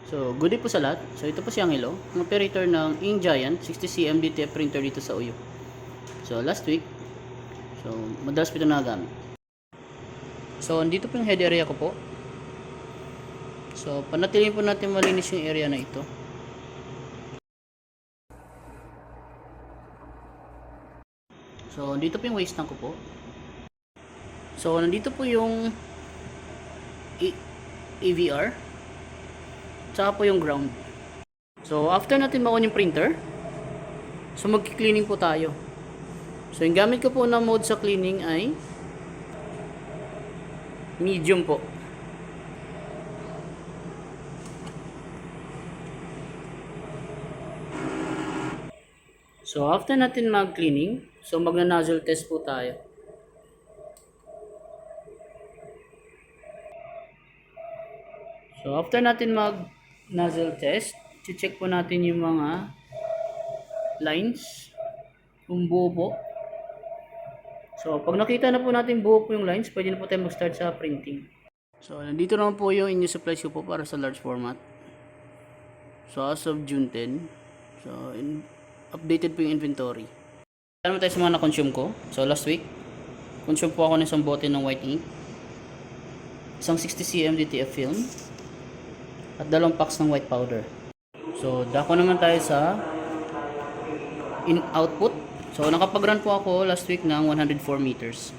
So, good day po sa lahat. So, ito po si Angelo, ang operator ng Ink Giant 60cm DTF printer dito sa Uyo. So, last week, madalas po ito nagagamit. So, andito po yung head area ko po. So, panatilihin po natin malinis yung area na ito. So, dito po yung waste tank ko po. So, nandito po yung AVR. Tsaka po yung ground. So, after natin ma-on yung printer, so mag-cleaning po tayo. So, yung gamit ko po na mode sa cleaning ay medium po. So, after natin mag-cleaning, so magna-nozzle test po tayo. So, after natin mag-nozzle test, check po natin yung mga lines, kung buo po. So, pag nakita na po natin buo po yung lines, pwede na po tayo mag-start sa printing. So, nandito naman po yung inyo supplies ko po para sa large format. So, as of June 10, so, updated po yung inventory. Ano tayo sa mga na-consume ko? So, last week, consume po ako ng isang bote ng white ink, isang 60cm DTF film, at 2 packs ng white powder. So, dako naman tayo sa output. So, nakapag-run po ako last week ng 104 meters.